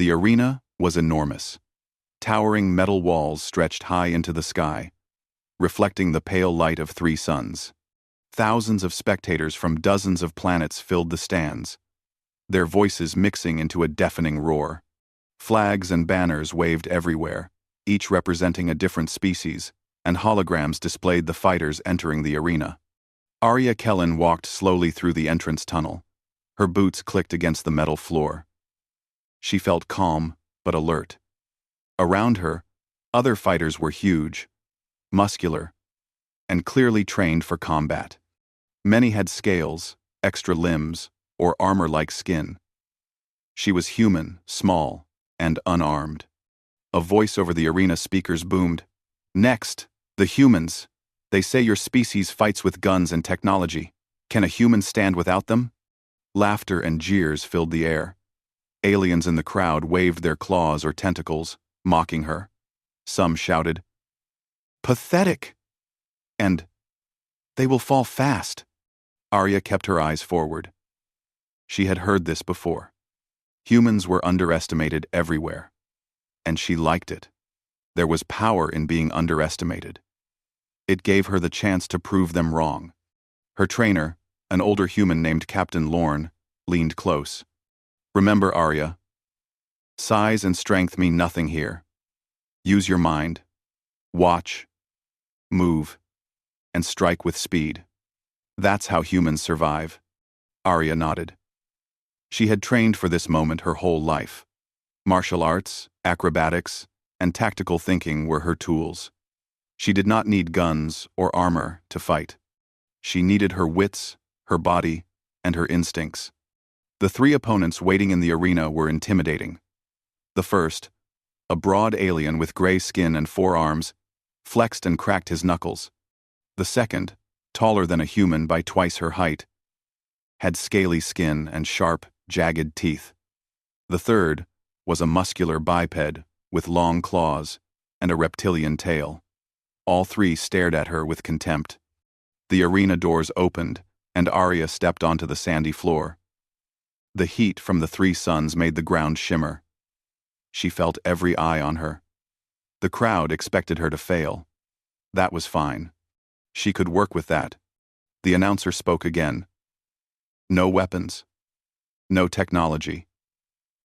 The arena was enormous. Towering metal walls stretched high into the sky, reflecting the pale light of 3 suns. Thousands of spectators from dozens of planets filled the stands, their voices mixing into a deafening roar. Flags and banners waved everywhere, each representing a different species, and holograms displayed the fighters entering the arena. Arya Kellen walked slowly through the entrance tunnel. Her boots clicked against the metal floor. She felt calm, but alert. Around her, other fighters were huge, muscular, and clearly trained for combat. Many had scales, extra limbs, or armor-like skin. She was human, small, and unarmed. A voice over the arena speakers boomed, "Next, the humans. They say your species fights with guns and technology. Can a human stand without them?" Laughter and jeers filled the air. Aliens in the crowd waved their claws or tentacles, mocking her. Some shouted, "Pathetic!" and "They will fall fast." Arya kept her eyes forward. She had heard this before. Humans were underestimated everywhere. And she liked it. There was power in being underestimated. It gave her the chance to prove them wrong. Her trainer, an older human named Captain Lorne, leaned close. "Remember, Arya, size and strength mean nothing here. Use your mind. Watch, move, and strike with speed. That's how humans survive." Arya nodded. She had trained for this moment her whole life. Martial arts, acrobatics, and tactical thinking were her tools. She did not need guns or armor to fight. She needed her wits, her body, and her instincts. The 3 opponents waiting in the arena were intimidating. The first, a broad alien with gray skin and 4 arms, flexed and cracked his knuckles. The second, taller than a human by twice her height, had scaly skin and sharp, jagged teeth. The third was a muscular biped with long claws and a reptilian tail. All 3 stared at her with contempt. The arena doors opened, and Arya stepped onto the sandy floor. The heat from the 3 suns made the ground shimmer. She felt every eye on her. The crowd expected her to fail. That was fine. She could work with that. The announcer spoke again. "No weapons. No technology.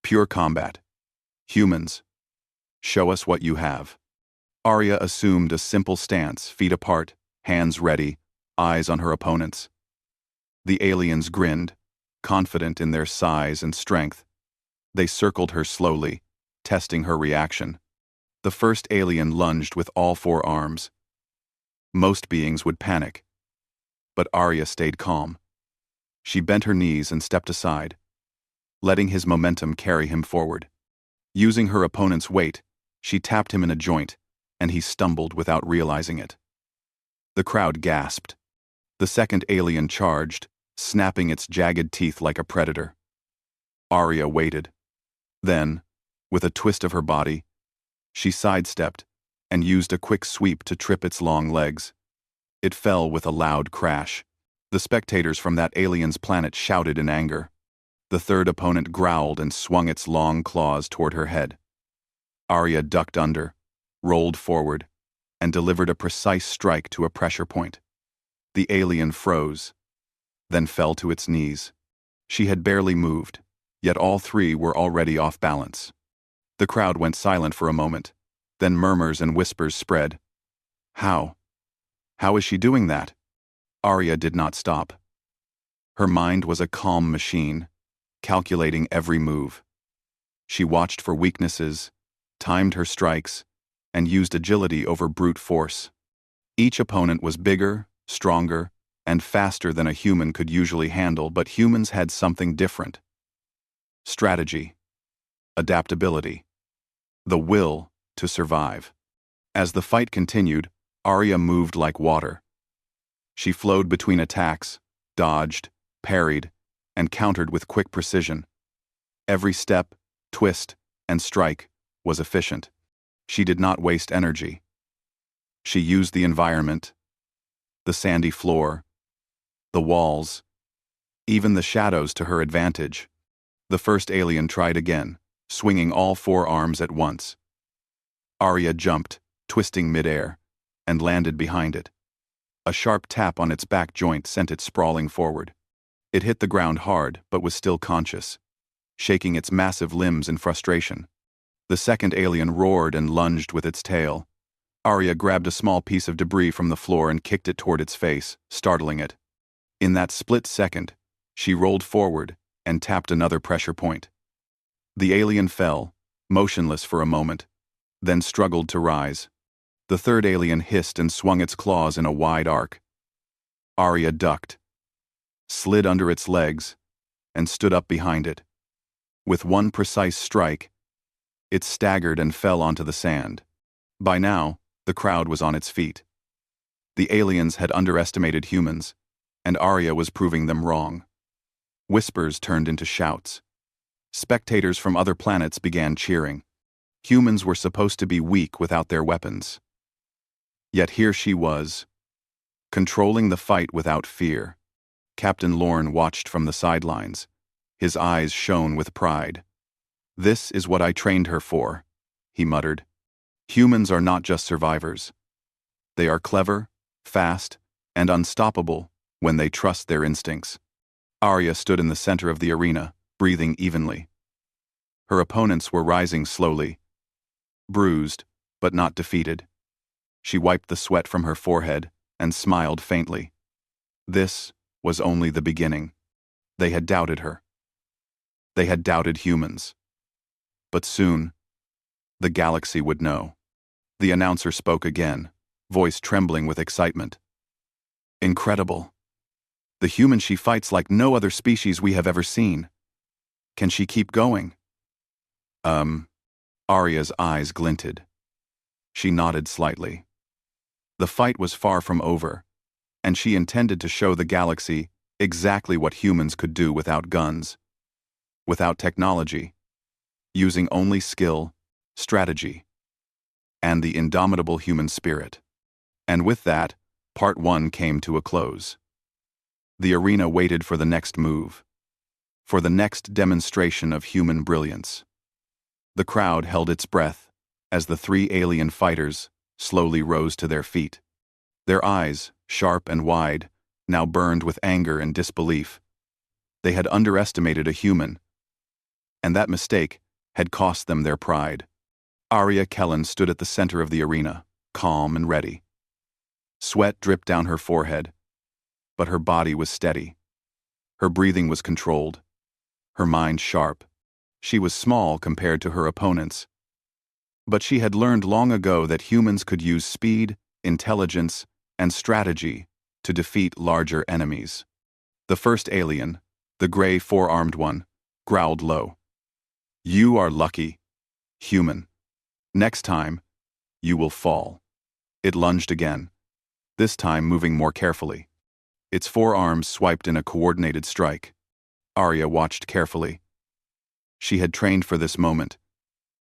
Pure combat. Humans, show us what you have." Arya assumed a simple stance, feet apart, hands ready, eyes on her opponents. The aliens grinned, confident in their size and strength. They circled her slowly, testing her reaction. The first alien lunged with all 4 arms. Most beings would panic, but Arya stayed calm. She bent her knees and stepped aside, letting his momentum carry him forward. Using her opponent's weight, she tapped him in a joint, and he stumbled without realizing it. The crowd gasped. The second alien charged, snapping its jagged teeth like a predator. Arya waited. Then, with a twist of her body, she sidestepped and used a quick sweep to trip its long legs. It fell with a loud crash. The spectators from that alien's planet shouted in anger. The third opponent growled and swung its long claws toward her head. Arya ducked under, rolled forward, and delivered a precise strike to a pressure point. The alien froze, then fell to its knees. She had barely moved, yet all 3 were already off balance. The crowd went silent for a moment, then murmurs and whispers spread. How? How is she doing that? Arya did not stop. Her mind was a calm machine, calculating every move. She watched for weaknesses, timed her strikes, and used agility over brute force. Each opponent was bigger, stronger, and faster than a human could usually handle, but humans had something different. Strategy, adaptability, the will to survive. As the fight continued, Arya moved like water. She flowed between attacks, dodged, parried, and countered with quick precision. Every step, twist, and strike was efficient. She did not waste energy. She used the environment, the sandy floor, the walls, even the shadows to her advantage. The first alien tried again, swinging all four arms at once. Arya jumped, twisting midair, and landed behind it. A sharp tap on its back joint sent it sprawling forward. It hit the ground hard, but was still conscious, shaking its massive limbs in frustration. The second alien roared and lunged with its tail. Arya grabbed a small piece of debris from the floor and kicked it toward its face, startling it. In that split second, she rolled forward and tapped another pressure point. The alien fell, motionless for a moment, then struggled to rise. The third alien hissed and swung its claws in a wide arc. Arya ducked, slid under its legs, and stood up behind it. With one precise strike, it staggered and fell onto the sand. By now, the crowd was on its feet. The aliens had underestimated humans, and Arya was proving them wrong. Whispers turned into shouts. Spectators from other planets began cheering. Humans were supposed to be weak without their weapons. Yet here she was, controlling the fight without fear. Captain Lorne watched from the sidelines. His eyes shone with pride. "This is what I trained her for," he muttered. "Humans are not just survivors. They are clever, fast, and unstoppable when they trust their instincts." Arya stood in the center of the arena, breathing evenly. Her opponents were rising slowly, bruised, but not defeated. She wiped the sweat from her forehead and smiled faintly. This was only the beginning. They had doubted her. They had doubted humans. But soon, the galaxy would know. The announcer spoke again, voice trembling with excitement. "Incredible. The human she fights like no other species we have ever seen. Can she keep going?" Arya's eyes glinted. She nodded slightly. The fight was far from over, and she intended to show the galaxy exactly what humans could do without guns, without technology, using only skill, strategy, and the indomitable human spirit. And with that, Part 1 came to a close. The arena waited for the next move, for the next demonstration of human brilliance. The crowd held its breath as the three alien fighters slowly rose to their feet. Their eyes, sharp and wide, now burned with anger and disbelief. They had underestimated a human, and that mistake had cost them their pride. Arya Kellen stood at the center of the arena, calm and ready. Sweat dripped down her forehead, but her body was steady. Her breathing was controlled, her mind sharp. She was small compared to her opponents, but she had learned long ago that humans could use speed, intelligence, and strategy to defeat larger enemies. The first alien, the gray four-armed one, growled low. "You are lucky, human. Next time, you will fall." It lunged again, this time moving more carefully. Its four arms swiped in a coordinated strike. Arya watched carefully. She had trained for this moment,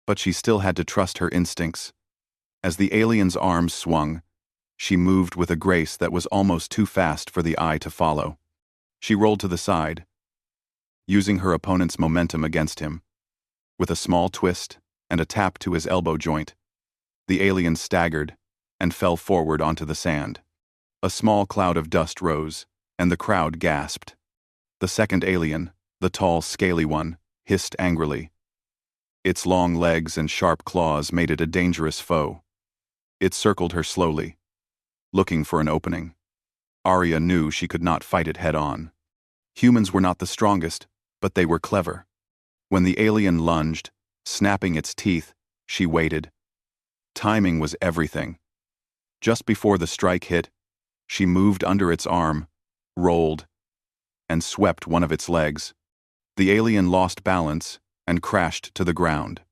but she still had to trust her instincts. As the alien's arms swung, she moved with a grace that was almost too fast for the eye to follow. She rolled to the side, using her opponent's momentum against him. With a small twist and a tap to his elbow joint, the alien staggered and fell forward onto the sand. A small cloud of dust rose, and the crowd gasped. The second alien, the tall, scaly one, hissed angrily. Its long legs and sharp claws made it a dangerous foe. It circled her slowly, looking for an opening. Arya knew she could not fight it head-on. Humans were not the strongest, but they were clever. When the alien lunged, snapping its teeth, she waited. Timing was everything. Just before the strike hit, she moved under its arm, rolled, and swept one of its legs. The alien lost balance and crashed to the ground.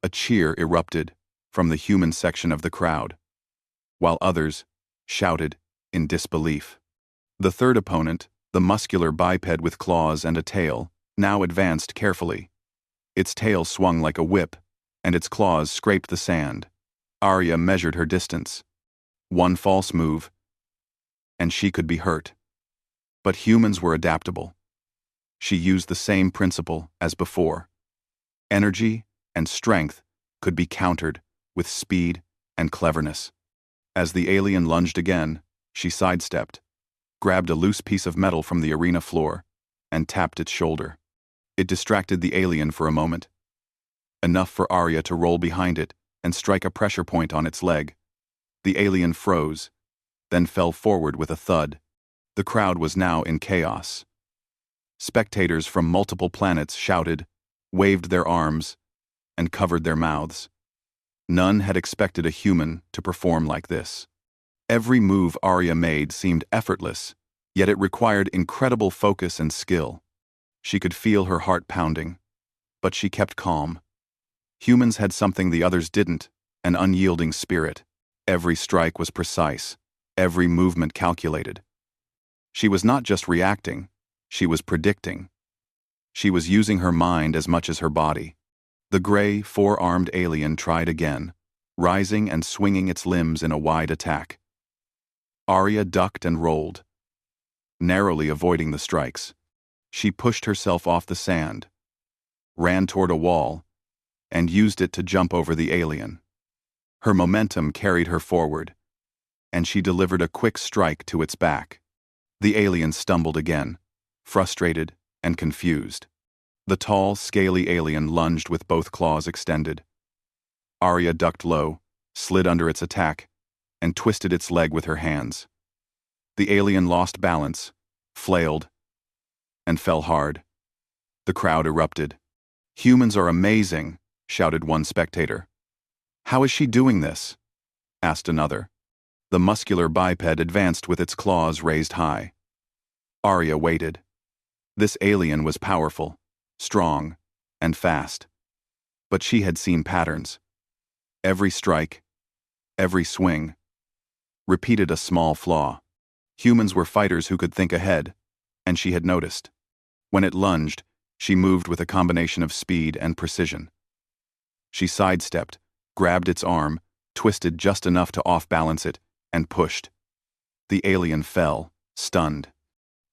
A cheer erupted from the human section of the crowd, while others shouted in disbelief. The third opponent, the muscular biped with claws and a tail, now advanced carefully. Its tail swung like a whip, and its claws scraped the sand. Arya measured her distance. One false move, and she could be hurt. But humans were adaptable. She used the same principle as before. Energy and strength could be countered with speed and cleverness. As the alien lunged again, she sidestepped, grabbed a loose piece of metal from the arena floor, and tapped its shoulder. It distracted the alien for a moment, enough for Arya to roll behind it and strike a pressure point on its leg. The alien froze, then fell forward with a thud. The crowd was now in chaos. Spectators from multiple planets shouted, waved their arms, and covered their mouths. None had expected a human to perform like this. Every move Arya made seemed effortless, yet it required incredible focus and skill. She could feel her heart pounding, but she kept calm. Humans had something the others didn't, an unyielding spirit. Every strike was precise, every movement calculated. She was not just reacting, she was predicting. She was using her mind as much as her body. The gray, four-armed alien tried again, rising and swinging its limbs in a wide attack. Arya ducked and rolled, narrowly avoiding the strikes. She pushed herself off the sand, ran toward a wall, and used it to jump over the alien. Her momentum carried her forward, and she delivered a quick strike to its back. The alien stumbled again, frustrated and confused. The tall, scaly alien lunged with both claws extended. Arya ducked low, slid under its attack, and twisted its leg with her hands. The alien lost balance, flailed, and fell hard. The crowd erupted. "Humans are amazing," shouted one spectator. "How is she doing this?" asked another. The muscular biped advanced with its claws raised high. Arya waited. This alien was powerful, strong, and fast. But she had seen patterns. Every strike, every swing, repeated a small flaw. Humans were fighters who could think ahead, and she had noticed. When it lunged, she moved with a combination of speed and precision. She sidestepped, grabbed its arm, twisted just enough to off-balance it, and pushed. The alien fell, stunned.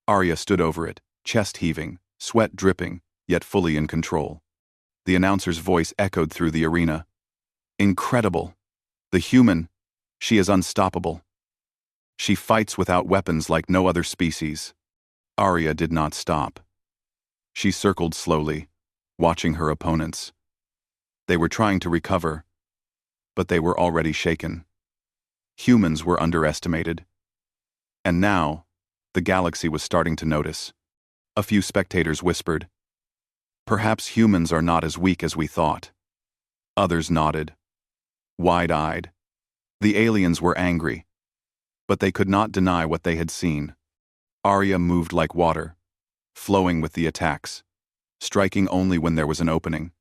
Arya stood over it, chest heaving, sweat dripping, yet fully in control. The announcer's voice echoed through the arena. "Incredible! The human, she is unstoppable. She fights without weapons like no other species." Arya did not stop. She circled slowly, watching her opponents. They were trying to recover, but they were already shaken. Humans were underestimated. And now, the galaxy was starting to notice. A few spectators whispered, "Perhaps humans are not as weak as we thought." Others nodded, wide-eyed. The aliens were angry, but they could not deny what they had seen. Arya moved like water, flowing with the attacks, striking only when there was an opening.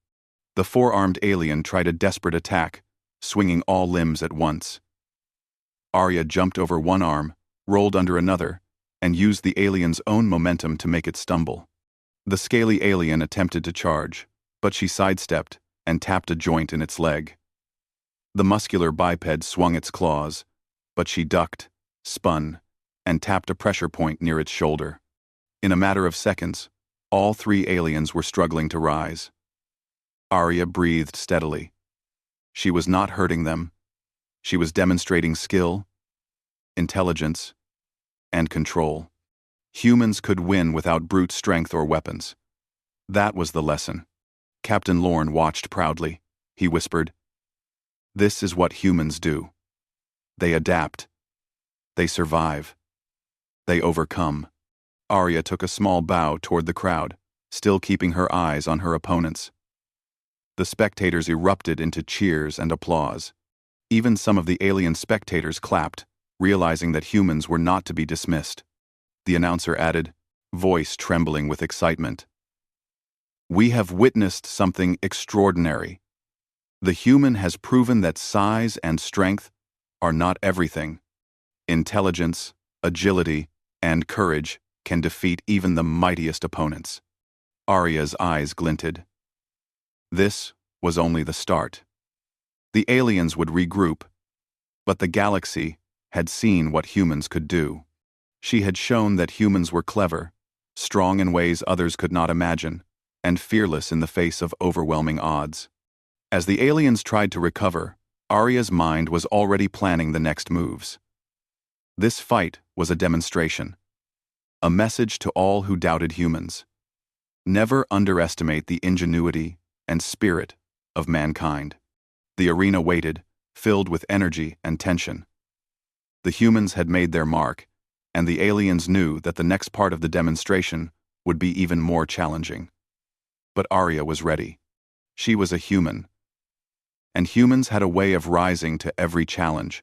The four-armed alien tried a desperate attack, swinging all limbs at once. Arya jumped over one arm, rolled under another, and used the alien's own momentum to make it stumble. The scaly alien attempted to charge, but she sidestepped and tapped a joint in its leg. The muscular biped swung its claws, but she ducked, spun, and tapped a pressure point near its shoulder. In a matter of seconds, all three aliens were struggling to rise. Arya breathed steadily. She was not hurting them. She was demonstrating skill, intelligence, and control. Humans could win without brute strength or weapons. That was the lesson. Captain Lorne watched proudly. He whispered, "This is what humans do. They adapt. They survive. They overcome." Arya took a small bow toward the crowd, still keeping her eyes on her opponents. The spectators erupted into cheers and applause. Even some of the alien spectators clapped, realizing that humans were not to be dismissed. The announcer added, voice trembling with excitement, "We have witnessed something extraordinary. The human has proven that size and strength are not everything. Intelligence, agility, and courage can defeat even the mightiest opponents." Arya's eyes glinted. This was only the start. The aliens would regroup, but the galaxy had seen what humans could do. She had shown that humans were clever, strong in ways others could not imagine, and fearless in the face of overwhelming odds. As the aliens tried to recover, Arya's mind was already planning the next moves. This fight was a demonstration. A message to all who doubted humans. Never underestimate the ingenuity and spirit of mankind. The arena waited, filled with energy and tension. The humans had made their mark, and the aliens knew that the next part of the demonstration would be even more challenging. But Arya was ready. She was a human. And humans had a way of rising to every challenge.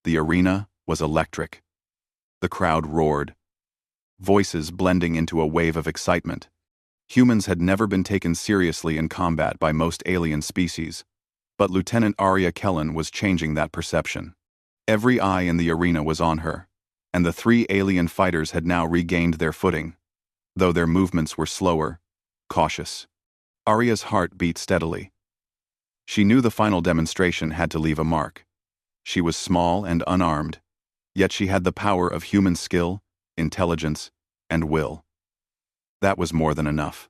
The arena was electric. The crowd roared, voices blending into a wave of excitement. Humans had never been taken seriously in combat by most alien species, but Lieutenant Arya Kellen was changing that perception. Every eye in the arena was on her, and the 3 alien fighters had now regained their footing, though their movements were slower, cautious. Arya's heart beat steadily. She knew the final demonstration had to leave a mark. She was small and unarmed, yet she had the power of human skill, intelligence, and will. That was more than enough.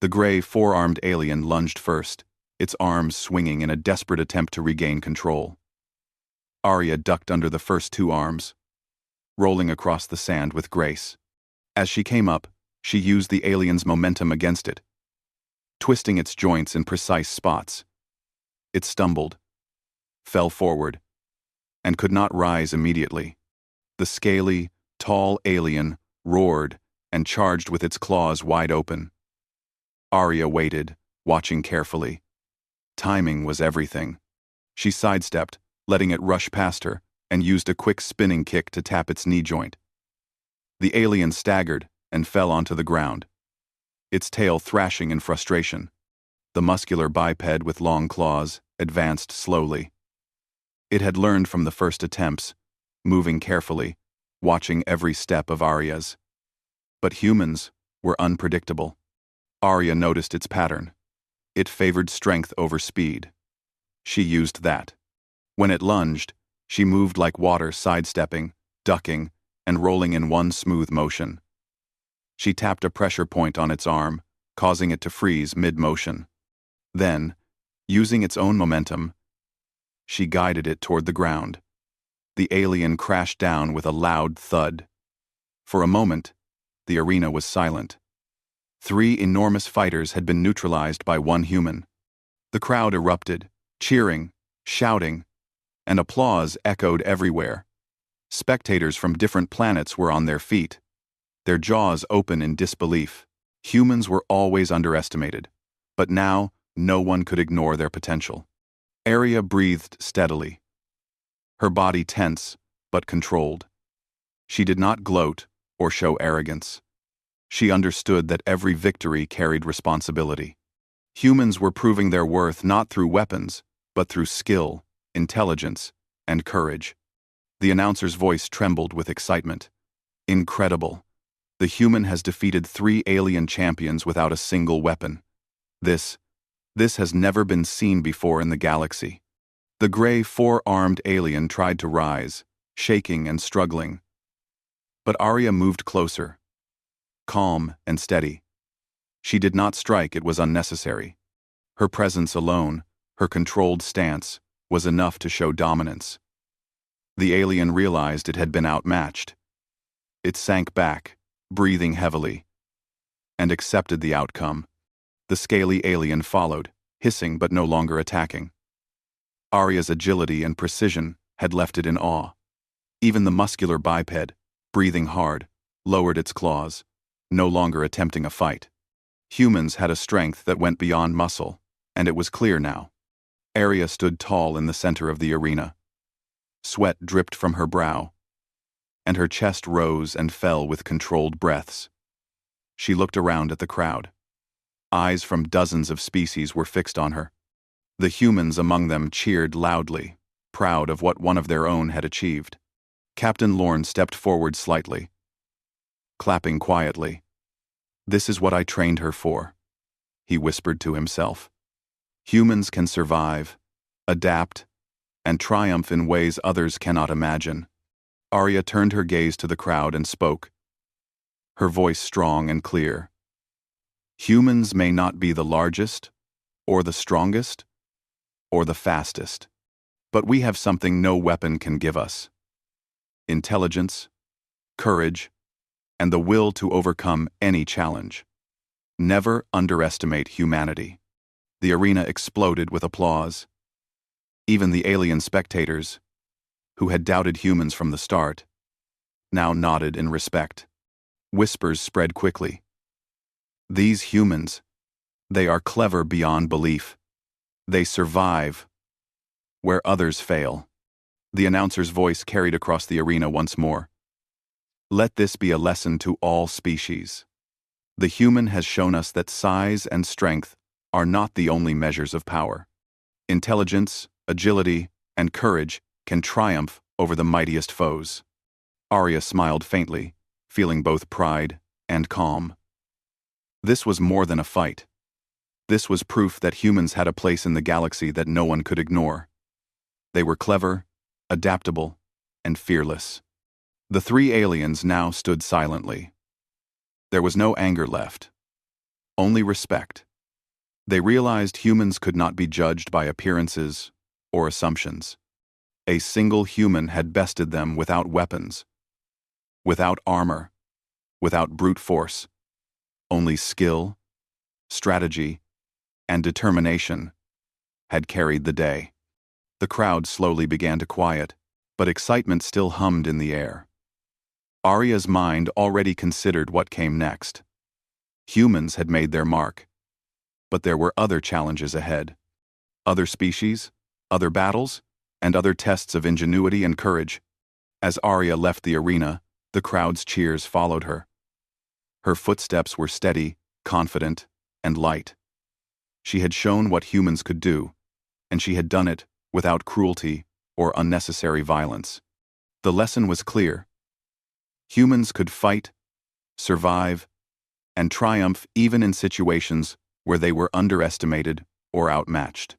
The gray, 4-armed alien lunged first, its arms swinging in a desperate attempt to regain control. Arya ducked under the first 2 arms, rolling across the sand with grace. As she came up, she used the alien's momentum against it, twisting its joints in precise spots. It stumbled, fell forward, and could not rise immediately. The scaly, tall alien roared and charged with its claws wide open. Arya waited, watching carefully. Timing was everything. She sidestepped, letting it rush past her, and used a quick spinning kick to tap its knee joint. The alien staggered and fell onto the ground, its tail thrashing in frustration. The muscular biped with long claws advanced slowly. It had learned from the first attempts, moving carefully, watching every step of Arya's. But humans were unpredictable. Arya noticed its pattern. It favored strength over speed. She used that. When it lunged, she moved like water, sidestepping, ducking, and rolling in one smooth motion. She tapped a pressure point on its arm, causing it to freeze mid-motion. Then, using its own momentum, she guided it toward the ground. The alien crashed down with a loud thud. For a moment, the arena was silent. 3 enormous fighters had been neutralized by 1 human. The crowd erupted, cheering, shouting, and applause echoed everywhere. Spectators from different planets were on their feet, their jaws open in disbelief. Humans were always underestimated, but now no one could ignore their potential. Arya breathed steadily, her body tense but controlled. She did not gloat or show arrogance. She understood that every victory carried responsibility. Humans were proving their worth not through weapons, but through skill, intelligence, and courage. The announcer's voice trembled with excitement. Incredible. The human has defeated 3 alien champions without a single weapon. This has never been seen before in the galaxy. The gray, 4-armed alien tried to rise, shaking and struggling. But Arya moved closer, calm and steady. She did not strike, it was unnecessary. Her presence alone, her controlled stance, was enough to show dominance. The alien realized it had been outmatched. It sank back, breathing heavily, and accepted the outcome. The scaly alien followed, hissing but no longer attacking. Arya's agility and precision had left it in awe. Even the muscular biped, breathing hard, lowered its claws, no longer attempting a fight. Humans had a strength that went beyond muscle, and it was clear now. Arya stood tall in the center of the arena. Sweat dripped from her brow, and her chest rose and fell with controlled breaths. She looked around at the crowd. Eyes from dozens of species were fixed on her. The humans among them cheered loudly, proud of what one of their own had achieved. Captain Lorne stepped forward slightly, clapping quietly. "This is what I trained her for," he whispered to himself. "Humans can survive, adapt, and triumph in ways others cannot imagine." Arya turned her gaze to the crowd and spoke, her voice strong and clear. Humans may not be the largest, or the strongest, or the fastest, but we have something no weapon can give us: intelligence, courage, and the will to overcome any challenge. Never underestimate humanity. The arena exploded with applause. Even the alien spectators, who had doubted humans from the start, now nodded in respect. Whispers spread quickly. These humans, they are clever beyond belief. They survive where others fail. The announcer's voice carried across the arena once more. Let this be a lesson to all species. The human has shown us that size and strength are not the only measures of power. Intelligence, agility, and courage can triumph over the mightiest foes. Arya smiled faintly, feeling both pride and calm. This was more than a fight. This was proof that humans had a place in the galaxy that no one could ignore. They were clever, adaptable, and fearless. The three aliens now stood silently. There was no anger left, only respect. They realized humans could not be judged by appearances or assumptions. A single human had bested them without weapons, without armor, without brute force. Only skill, strategy, and determination had carried the day. The crowd slowly began to quiet, but excitement still hummed in the air. Arya's mind already considered what came next. Humans had made their mark, but there were other challenges ahead. Other species, other battles, and other tests of ingenuity and courage. As Arya left the arena, the crowd's cheers followed her. Her footsteps were steady, confident, and light. She had shown what humans could do, and she had done it without cruelty or unnecessary violence. The lesson was clear. Humans could fight, survive, and triumph even in situations where they were underestimated or outmatched.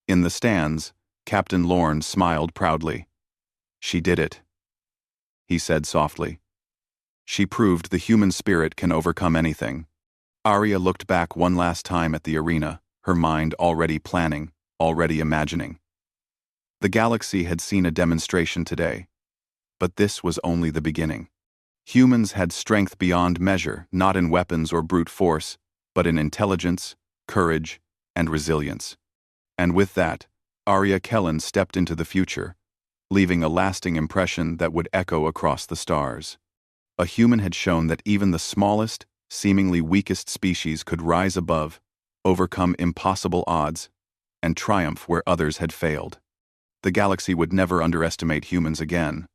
In the stands, Captain Lorne smiled proudly. She did it, he said softly. She proved the human spirit can overcome anything. Arya looked back one last time at the arena, her mind already planning, already imagining. The galaxy had seen a demonstration today, but this was only the beginning. Humans had strength beyond measure, not in weapons or brute force, but in intelligence, courage, and resilience. And with that, Arya Kellen stepped into the future, leaving a lasting impression that would echo across the stars. A human had shown that even the smallest, seemingly weakest species could rise above, overcome impossible odds, and triumph where others had failed. The galaxy would never underestimate humans again,